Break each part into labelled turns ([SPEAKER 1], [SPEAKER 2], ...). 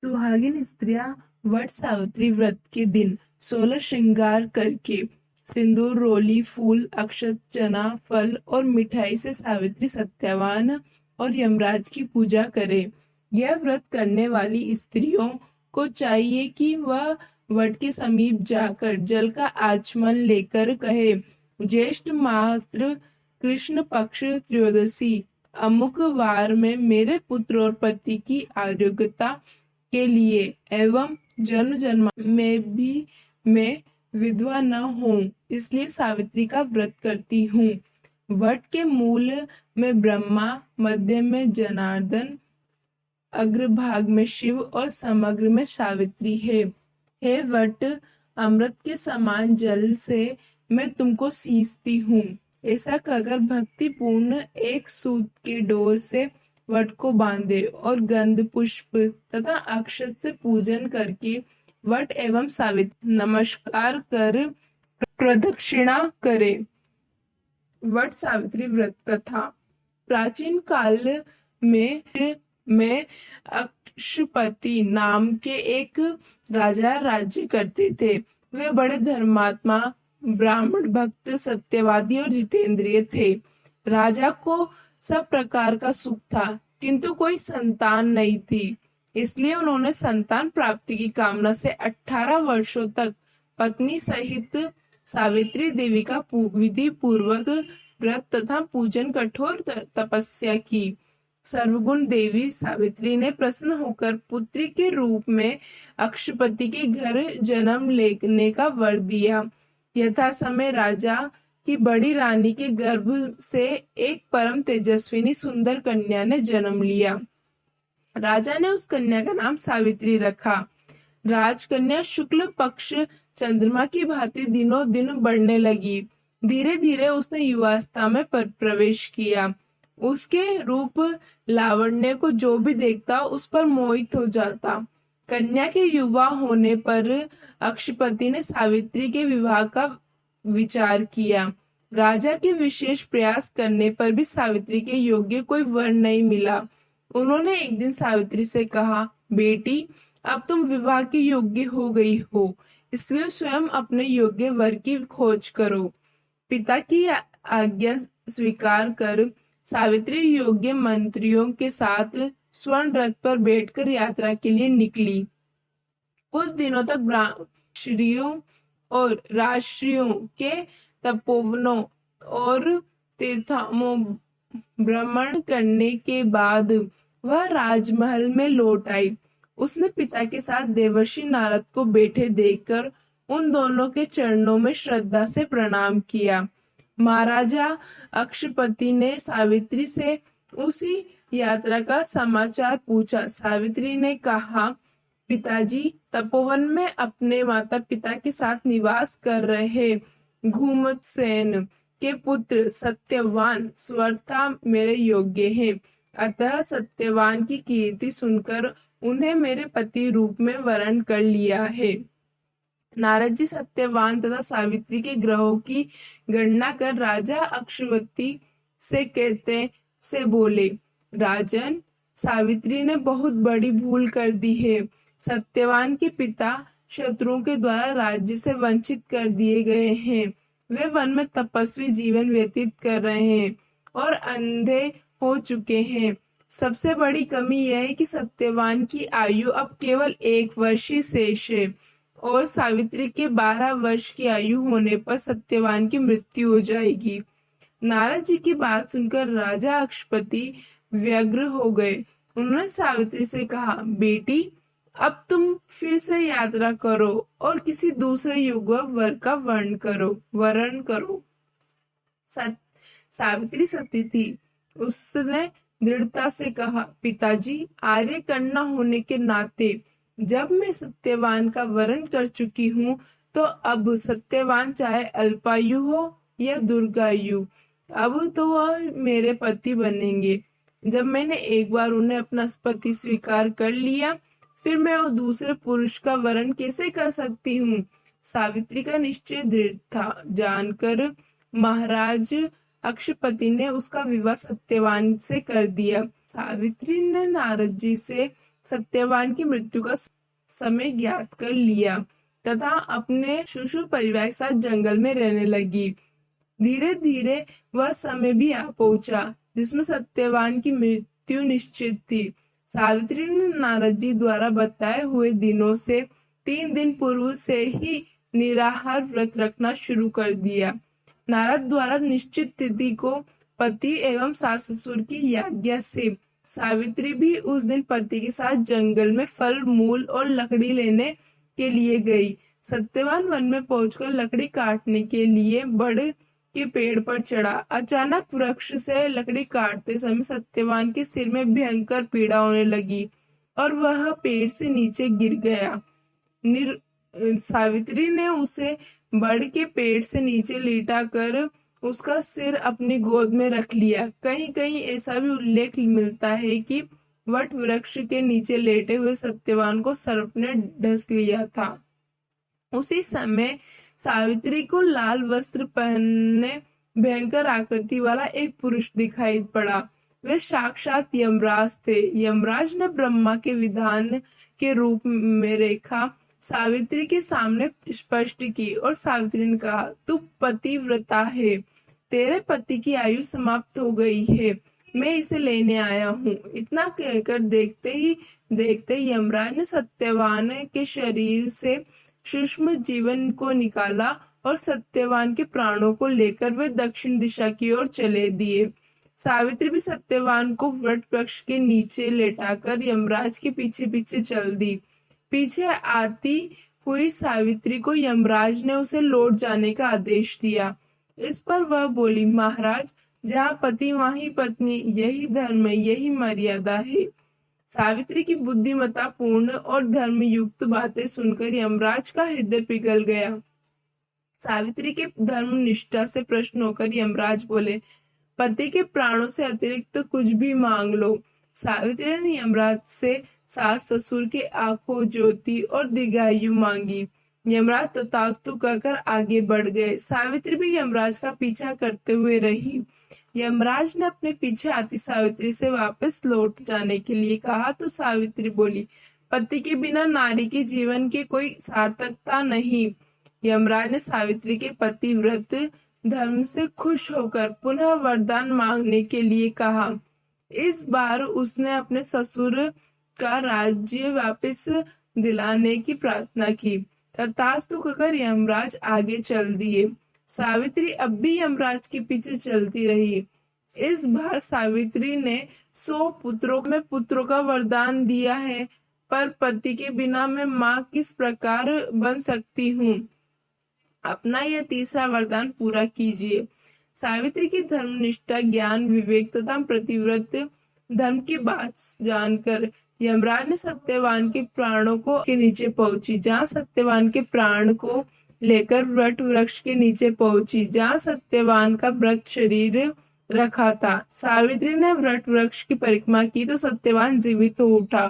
[SPEAKER 1] सुहागिन स्त्रियां वट सावित्री व्रत के दिन 16 श्रृंगार करके सिंदूर, रोली, फूल, अक्षत, चना, फल और मिठाई से सावित्री, सत्यवान और यमराज की पूजा करें। यह व्रत करने वाली स्त्रियों को चाहिए कि वह वट के समीप जाकर जल का आचमन लेकर कहे, ज्येष्ठ मात्र कृष्ण पक्ष त्रयोदशी अमुक वार में मेरे पुत्र और पति की आरोग्यता के लिए एवं जन्म जन्म में भी मैं विधवा न हूँ, इसलिए सावित्री का व्रत करती हूँ। वट के मूल में ब्रह्मा, मध्य में जनार्दन, अग्रभाग में शिव और समग्र में सावित्री है। हे वट, अमृत के समान जल से मैं तुमको सींचती हूँ। ऐसा कहकर भक्ति पूर्ण एक सूत के डोर से वट को बांधे और गंध, पुष्प तथा अक्षत से पूजन करके वट एवं सावित्री नमस्कार कर प्रदक्षिणा करे। वट सावित्री व्रत कथा। प्राचीन काल में अक्षपति नाम के एक राजा राज्य करते थे। वे बड़े धर्मात्मा, ब्राह्मण भक्त, सत्यवादी और जितेंद्रिय थे। राजा को सब प्रकार का सुख था, किंतु कोई संतान नहीं थी। इसलिए उन्होंने संतान प्राप्ति की कामना से 18 वर्षों तक पत्नी सहित सावित्री देवी का विधि पूर्वक व्रत तथा पूजन, कठोर तपस्या की। सर्वगुण देवी सावित्री ने प्रसन्न होकर पुत्री के रूप में अक्षपति के घर जन्म लेने का वर दिया। यथा समय राजा की बड़ी रानी के गर्भ से एक परम तेजस्विनी सुंदर कन्या ने जन्म लिया। राजा ने उस कन्या का नाम सावित्री रखा। राजकन्या शुक्ल पक्ष चंद्रमा की भांति दिनों दिन बढ़ने लगी। धीरे धीरे उसने युवावस्था में प्रवेश किया। उसके रूप लावण्य को जो भी देखता उस पर मोहित हो जाता। कन्या के युवा होने पर अक्षपति ने सावित्री के विवाह का विचार किया। राजा के विशेष प्रयास करने पर भी सावित्री के योग्य कोई वर नहीं मिला। उन्होंने एक दिन सावित्री से कहा, बेटी, अब तुम विवाह के योग्य हो गई हो, इसलिए स्वयं अपने योग्य वर की खोज करो। पिता की आज्ञा स्वीकार कर सावित्री योग्य मंत्रियों के साथ स्वर्ण रथ पर बैठकर यात्रा के लिए निकली। कुछ दिनों तक ब्राह्मणों और राजर्षियों के तपोवनों और तीर्थों भ्रमण करने के बाद वह राजमहल में लौट आई। उसने पिता के साथ देवर्षि नारद को बैठे देखकर उन दोनों के चरणों में श्रद्धा से प्रणाम किया। महाराजा अक्षपति ने सावित्री से उसी यात्रा का समाचार पूछा। सावित्री ने कहा, पिताजी, तपोवन में अपने माता पिता के साथ निवास कर रहे घुमतसेन के पुत्र सत्यवान स्वरथा मेरे योग्य हैं। अतः सत्यवान की कीर्ति सुनकर उन्हें मेरे पति रूप में वरण कर लिया है। नारद जी सत्यवान तथा सावित्री के ग्रहों की गणना कर राजा अक्षपति से कहते से बोले, राजन, सावित्री ने बहुत बड़ी भूल कर दी है। सत्यवान के पिता शत्रुओं के द्वारा राज्य से वंचित कर दिए गए हैं। वे वन में तपस्वी जीवन व्यतीत कर रहे हैं और अंधे हो चुके हैं। सबसे बड़ी कमी यह है कि सत्यवान की आयु अब केवल 1 वर्ष ही शेष है और सावित्री के 12 वर्ष की आयु होने पर सत्यवान की मृत्यु हो जाएगी। नारद जी की बात सुनकर राजा अक्षपति व्यग्र हो गए। उन्होंने सावित्री से कहा, बेटी, अब तुम फिर से यात्रा करो और किसी दूसरे युवा वर का वर्ण करो। सावित्री सती थी। उसने दृढ़ता से कहा, पिताजी, आर्य कन्या होने के नाते जब मैं सत्यवान का वरण कर चुकी हूँ तो अब सत्यवान चाहे अल्पायु हो या दुर्गायु, अब तो वह मेरे पति बनेंगे। जब मैंने एक बार उन्हें अपना पति स्वीकार कर लिया, फिर मैं और दूसरे पुरुष का वरण कैसे कर सकती हूँ। सावित्री का निश्चय दृढ़ था। जानकर महाराज अक्षपति ने उसका विवाह सत्यवान से कर दिया। सावित्री ने नारद जी से सत्यवान की मृत्यु का समय ज्ञात कर लिया तथा अपने शिशु परिवार के साथ जंगल में रहने लगी। धीरे धीरे वह समय भी आ पहुंचा जिसमें सत्यवान की मृत्यु निश्चित थी। सावित्री ने नारद जी द्वारा बताए हुए दिनों से 3 दिन पूर्व से ही निराहार व्रत रखना शुरू कर दिया। नारद द्वारा निश्चित तिथि को पति एवं सास ससुर की आज्ञा से सावित्री भी उस दिन पति के साथ जंगल में फल मूल और लकड़ी लेने के लिए गई। सत्यवान वन में पहुंचकर लकड़ी काटने के लिए बड़ के पेड़ पर चढ़ा। अचानक वृक्ष से लकड़ी काटते समय सत्यवान के सिर में भयंकर पीड़ा होने लगी और वह पेड़ से नीचे गिर गया। सावित्री ने उसे बड़ के पेड़ से नीचे लिटा कर उसका सिर अपनी गोद में रख लिया। कहीं कहीं ऐसा भी उल्लेख मिलता है कि वट वृक्ष के नीचे लेटे हुए सत्यवान को सर्प ने डस लिया था। उसी समय सावित्री को लाल वस्त्र पहनने भयंकर आकृति वाला एक पुरुष दिखाई पड़ा। वे साक्षात यमराज थे। यमराज ने ब्रह्मा के विधान के रूप में रेखा सावित्री के सामने स्पष्ट की और सावित्री ने कहा, तू पतिव्रता है, तेरे पति की आयु समाप्त हो गई है, मैं इसे लेने आया हूँ। इतना कहकर देखते ही देखते यमराज ने सत्यवान के शरीर से सूक्ष्म जीवन को निकाला और सत्यवान के प्राणों को लेकर वे दक्षिण दिशा की ओर चले दिए। सावित्री भी सत्यवान को वट वृक्ष के नीचे लेटाकर यमराज के पीछे पीछे चल दी। पीछे आती हुई सावित्री को यमराज ने उसे लौट जाने का आदेश दिया। इस पर वह बोली, महाराज, जहाँ पति वहीं पत्नी, यही धर्म, यही मर्यादा है। सावित्री की बुद्धिमत्ता पूर्ण और धर्मयुक्त बातें सुनकर यमराज का हृदय पिघल गया। सावित्री के धर्म निष्ठा से प्रश्न होकर यमराज बोले, पति के प्राणों से अतिरिक्त तो कुछ भी मांग लो। सावित्री ने यमराज से सास ससुर के आंखों ज्योति और दीर्घायु मांगी। यमराज तथास्तु कहकर आगे बढ़ गए। सावित्री भी यमराज का पीछा करते हुए रही। यमराज ने अपने पीछे आती सावित्री से वापस लौट जाने के लिए कहा तो सावित्री बोली, पति के बिना नारी के जीवन की कोई सार्थकता नहीं। यमराज ने सावित्री के पतिव्रत धर्म से खुश होकर पुनः वरदान मांगने के लिए कहा। इस बार उसने अपने ससुर का राज्य वापस दिलाने की प्रार्थना की। तथास्तु कहकर यमराज आगे चल दिए। सावित्री अब भी यमराज के पीछे चलती रही। इस बार सावित्री ने 100 पुत्रों का वरदान दिया है, पर पति के बिना मैं माँ किस प्रकार बन सकती हूँ। अपना यह तीसरा वरदान पूरा कीजिए। सावित्री की धर्मनिष्ठा, ज्ञान, विवेक तथा प्रतिव्रत धर्म की बात जानकर यमराज ने सत्यवान के प्राणों को के नीचे पहुंची। जहाँ सत्यवान के प्राण को लेकर वट वृक्ष के नीचे पहुंची, जहाँ सत्यवान का मृत शरीर रखा था। सावित्री ने वट वृक्ष की परिक्रमा की तो सत्यवान जीवित हो उठा।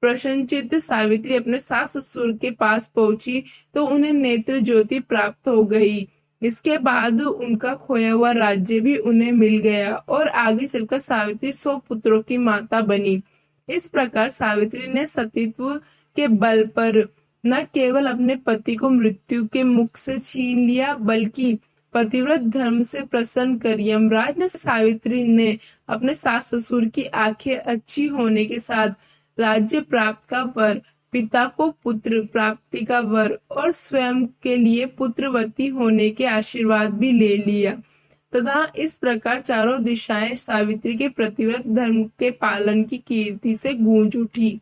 [SPEAKER 1] प्रसन्नचित्त सावित्री अपने सास ससुर के पास पहुंची तो उन्हें नेत्र ज्योति प्राप्त हो गई। इसके बाद उनका खोया हुआ राज्य भी उन्हें मिल गया और आगे चलकर सावित्री 100 पुत्रों की माता बनी। इस प्रकार सावित्री ने सतीत्व के बल पर न केवल अपने पति को मृत्यु के मुख से छीन लिया, बल्कि पतिव्रत धर्म से प्रसन्न कर यमराज ने सावित्री ने अपने सास ससुर की आंखें अच्छी होने के साथ राज्य प्राप्त का वर, पिता को पुत्र प्राप्ति का वर और स्वयं के लिए पुत्रवती होने के आशीर्वाद भी ले लिया तथा इस प्रकार चारों दिशाएं सावित्री के प्रतिव्रत धर्म के पालन की कीर्ति से गूंज उठी।